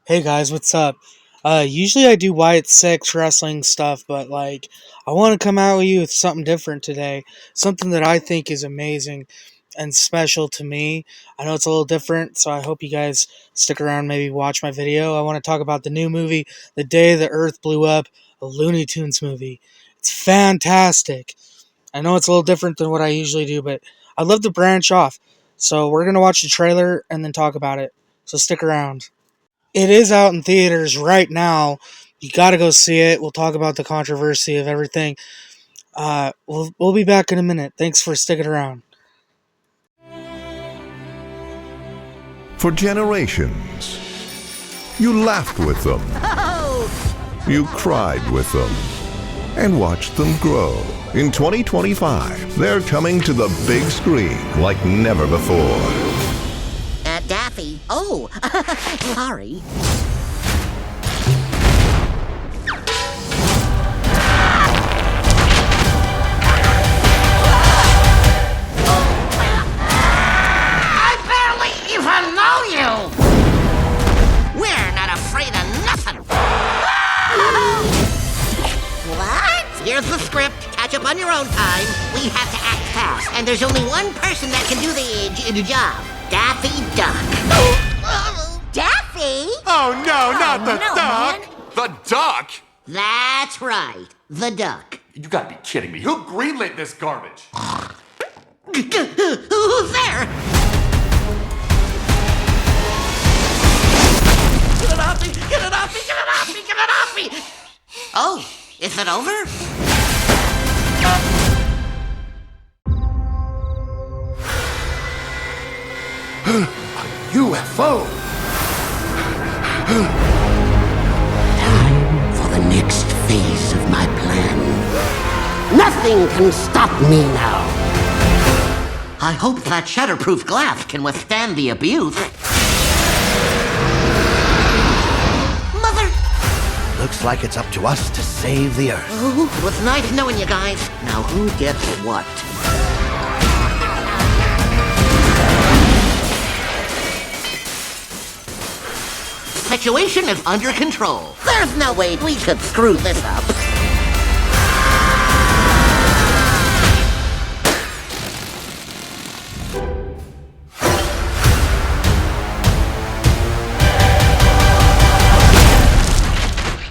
Hey guys, what's up? Usually I do Wyatt Six wrestling stuff, but I want to come out with you with something different today. Something that I think is amazing and special to me. I know it's a little different, so I hope you guys stick around, maybe watch my video. I want to talk about the new movie, The Day the Earth Blew Up, a Looney Tunes movie. It's fantastic. I know it's a little different than what I usually do, but I'd love to branch off. So we're gonna watch the trailer and then talk about it. So stick around. It is out in theaters right now. You got to go see it. We'll talk about the controversy of everything. We'll be back in a minute. Thanks for sticking around. For generations, you laughed with them, you cried with them, and watched them grow. In 2025, they're coming to the big screen like never before. Daffy. Oh, sorry. I barely even know you. We're not afraid of nothing. What? Here's the script. Catch up on your own time. We have to act fast, and there's only one person that can do the job. Daffy Duck. Daffy? Oh no, not the duck! Man. The duck? That's right, the duck. You gotta be kidding me. Who greenlit this garbage? Who's there? Get it off me! Get it off me! Get it off me! Get it off me! Oh, is it over? UFO! Time for the next phase of my plan. Nothing can stop me now. I hope that shatterproof glass can withstand the abuse. Mother! Looks like it's up to us to save the Earth. Oh, it was nice knowing you guys. Now who gets what? Situation is under control. There's no way we could screw this up.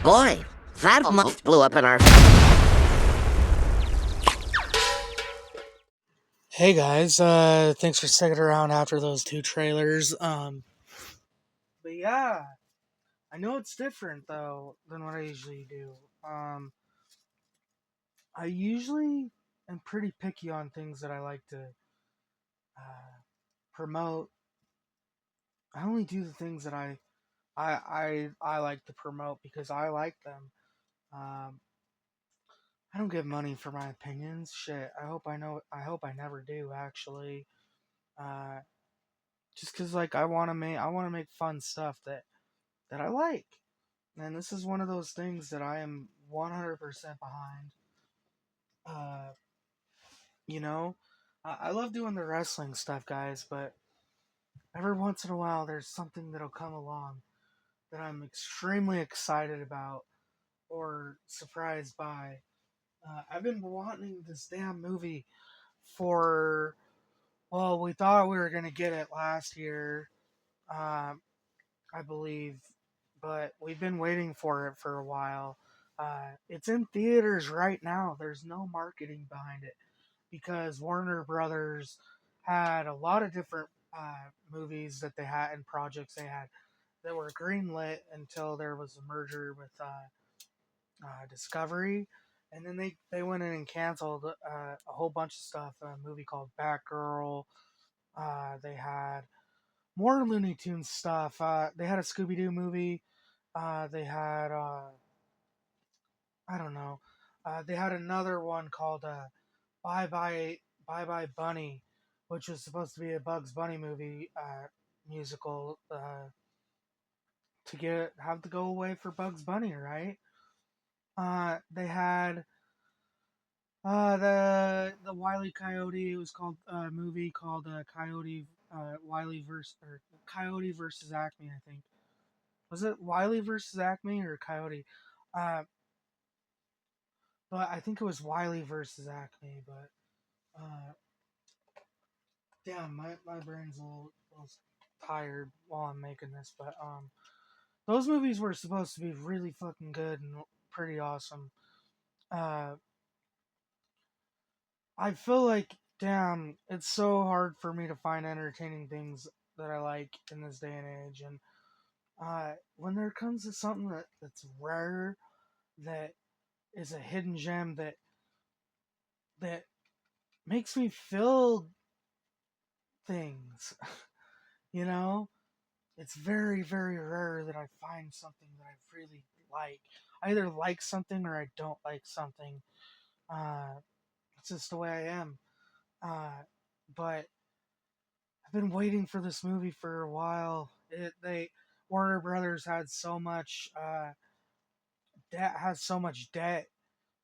Boy, that almost blew up in our... Hey guys, thanks for sticking around after those two trailers. But yeah, I know it's different though than what I usually do. I usually am pretty picky on things that I like to promote. I only do the things that I like to promote because I like them. Um, I don't get money for my opinions. Shit. I hope I know. I hope I never do. Actually, uh, just because I want to make fun stuff that I like, and this is one of those things that I am 100% behind. Uh, you know, I love doing the wrestling stuff, guys, but every once in a while there's something that'll come along that I'm extremely excited about or surprised by. I've been wanting this damn movie for, well, we thought we were going to get it last year, um, I believe, but we've been waiting for it for a while. It's in theaters right now. There's no marketing behind it because Warner Brothers had a lot of different movies that they had and projects they had that were greenlit until there was a merger with Discovery, and then they went in and canceled a whole bunch of stuff. A movie called Batgirl. They had more Looney Tunes stuff. They had a Scooby Doo movie. They had I don't know. They had another one called Bye Bye Bye Bye Bunny, which was supposed to be a Bugs Bunny movie musical to get have to go away for Bugs Bunny, right? They had the Wiley Coyote. It was called a movie called Coyote Wiley versus or Coyote versus Acme, I think. Was it Wiley versus Acme or Coyote? Uh, but I think it was Wiley versus Acme. But damn, my brain's a little tired while I'm making this. But those movies were supposed to be really fucking good and pretty awesome. Uh, I feel like, damn, it's so hard for me to find entertaining things that I like in this day and age. And when there comes to something that's rare, that is a hidden gem that makes me feel things, you know, it's very, very rare that I find something that I really like. I either like something or I don't like something. Uh, it's just the way I am. But I've been waiting for this movie for a while. They Warner Brothers had so much debt, has so much debt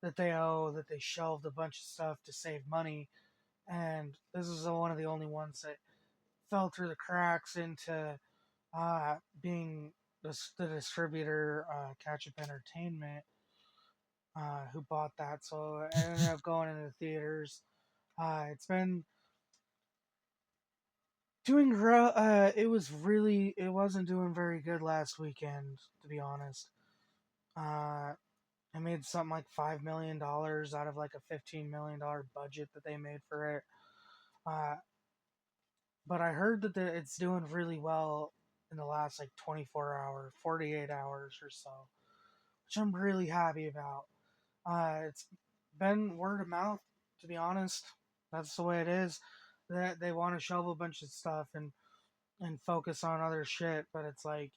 that they owe, that they shelved a bunch of stuff to save money, and this is one of the only ones that fell through the cracks into being the distributor, Catch Up Entertainment, who bought that. So it ended up going into theaters. It's been doing it wasn't doing very good last weekend, to be honest. uh I made something like $5 million out of like a $15 million budget that they made for it. uh but I heard that it's doing really well in the last like 24 hours, 48 hours or so, which I'm really happy about. It's been word of mouth, to be honest. That's the way it is. That they want to shelve a bunch of stuff and focus on other shit, but it's like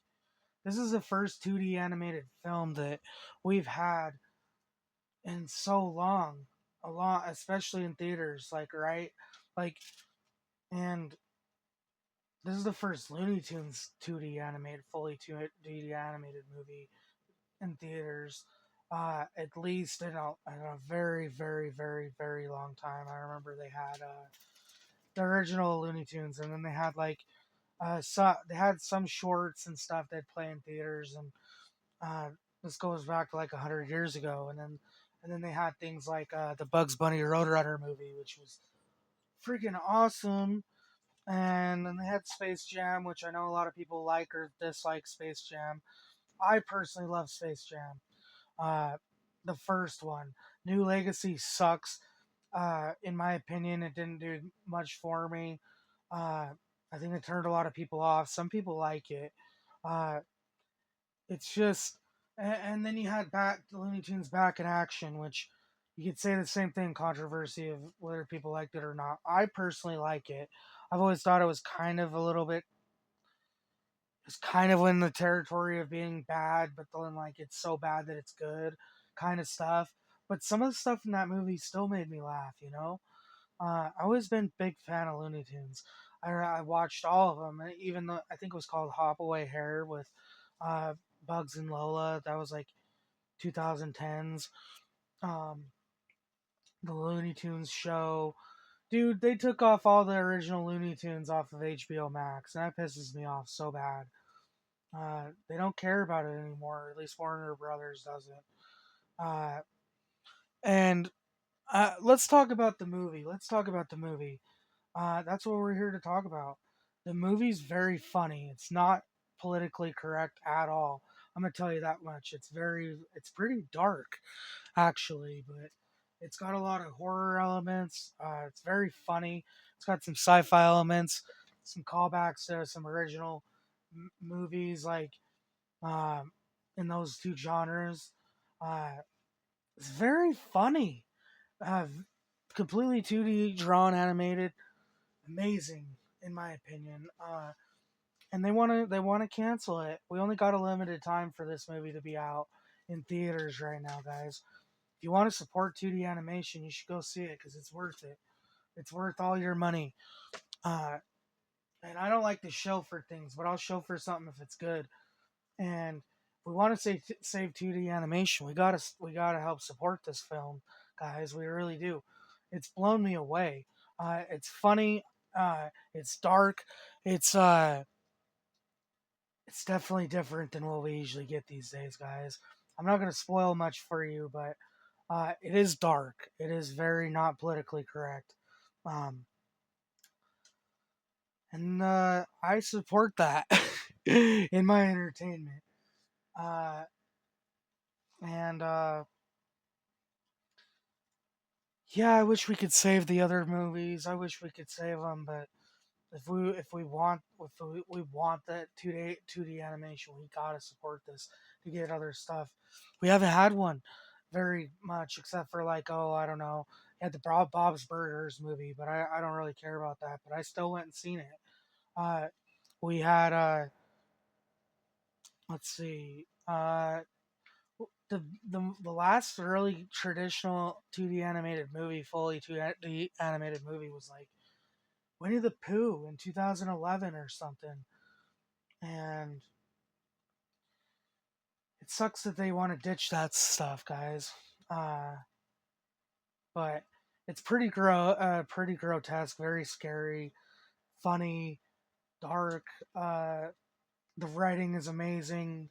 this is the first 2D animated film that we've had in so long, a lot, especially in theaters, like, right, like, and this is the first Looney Tunes 2D animated, fully 2D animated movie in theaters, at least in a very, very, very, very long time. I remember they had the original Looney Tunes, and then they had like they had some shorts and stuff they'd play in theaters, and uh, this goes back to like 100 years ago, and then they had things like the Bugs Bunny Roadrunner movie, which was freaking awesome. And then they had Space Jam, which I know a lot of people like or dislike Space Jam. I personally love Space Jam. Uh, the first one. New Legacy sucks. In my opinion, it didn't do much for me. I think it turned a lot of people off. Some people like it. Uh, it's just, and then you had back the Looney Tunes Back in Action, which you could say the same thing. Controversy of whether people liked it or not. I personally like it. I've always thought it was kind of a little bit. It's kind of in the territory of being bad, but then like it's so bad that it's good, kind of stuff. But some of the stuff in that movie still made me laugh. I always been a big fan of Looney Tunes. I watched all of them, even though I think it was called Hop Away Hare with uh, Bugs and Lola. That was like 2010s. Um, the Looney Tunes show. Dude, they took off all the original Looney Tunes off of HBO Max, and that pisses me off so bad. They don't care about it anymore. At least Warner Brothers doesn't. Uh, and let's talk about the movie. Let's talk about the movie. That's what we're here to talk about. The movie's very funny. It's not politically correct at all. I'm gonna tell you that much. It's pretty dark, actually, but it's got a lot of horror elements. It's very funny. It's got some sci-fi elements, some callbacks to some original movies, like um, in those two genres. Uh, it's very funny. Uh, Completely 2D drawn, animated, amazing in my opinion. And they want to cancel it. We only got a limited time for this movie to be out in theaters right now, guys. If you want to support 2D animation, you should go see it because it's worth it. It's worth all your money. Uh, and I don't like to show for things, but I'll show for something if it's good. And if we want to save 2D animation, we gotta help support this film, guys. We really do. It's blown me away. It's funny. It's dark. It's it's definitely different than what we usually get these days, guys. I'm not going to spoil much for you, but it is dark. It is very not politically correct. Um, and I support that in my entertainment. Uh, and yeah, I wish we could save the other movies. I wish we could save them, but if we want that 2D animation, we gotta support this to get other stuff. We haven't had one very much, except for like, oh, I don't know, you had the Bob's Burgers movie, but I don't really care about that. But I still went and seen it. Uh, we had let's see, the last really traditional 2D animated movie, fully 2D animated movie was like Winnie the Pooh in 2011 or something. And it sucks that they want to ditch that stuff, guys. Uh, but it's pretty grotesque, very scary, funny, dark. The writing is amazing.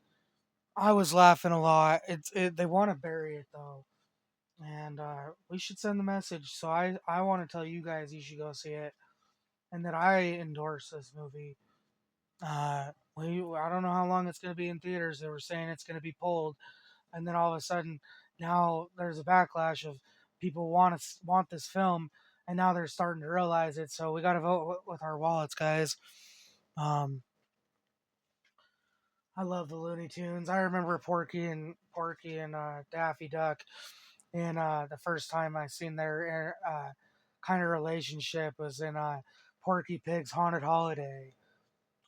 I was laughing a lot. They want to bury it though, and we should send the message. So I want to tell you guys you should go see it, and that I endorse this movie. I don't know how long it's going to be in theaters. They were saying it's going to be pulled, and then all of a sudden now there's a backlash of people want this film, and now they're starting to realize it. So we got to vote with our wallets, guys. Um, I love the Looney Tunes. I remember Porky and Daffy Duck, and the first time I seen their kind of relationship was in Porky Pig's Haunted Holiday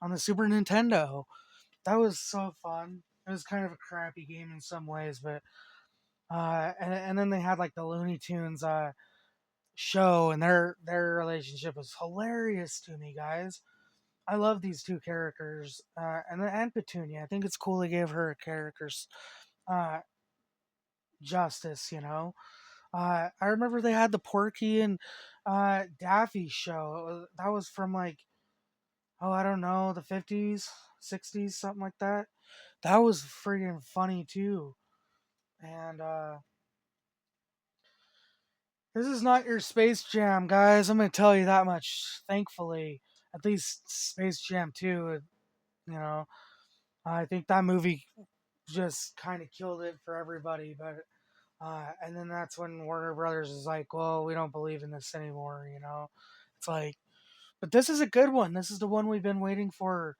on the Super Nintendo. That was so fun. It was kind of a crappy game in some ways, but and then they had like the Looney Tunes show, and their relationship was hilarious to me, guys. I love these two characters, and Petunia. I think it's cool they gave her a character's uh, justice. I remember they had the Porky and Daffy show. That was from like, oh, I don't know, the 50s, 60s, something like that. That was freaking funny too. And this is not your Space Jam, guys. I'm gonna tell you that much. Thankfully, at least Space Jam 2. You know, I think that movie just kind of killed it for everybody. But and then that's when Warner Brothers is like, "Well, we don't believe in this anymore." It's like, but this is a good one. This is the one we've been waiting for.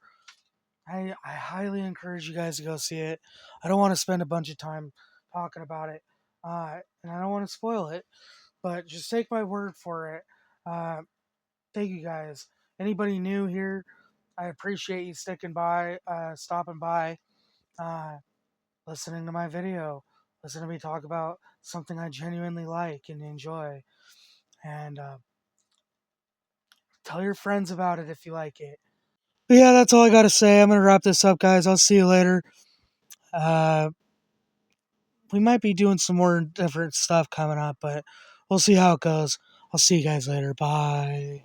I highly encourage you guys to go see it. I don't want to spend a bunch of time talking about it, and I don't want to spoil it. But just take my word for it. Thank you guys. Anybody new here, I appreciate you sticking by, stopping by, uh, listening to my video, listening to me talk about something I genuinely like and enjoy. And tell your friends about it if you like it. But yeah, that's all I got to say. I'm going to wrap this up, guys. I'll see you later. Uh, we might be doing some more different stuff coming up, but we'll see how it goes. I'll see you guys later. Bye.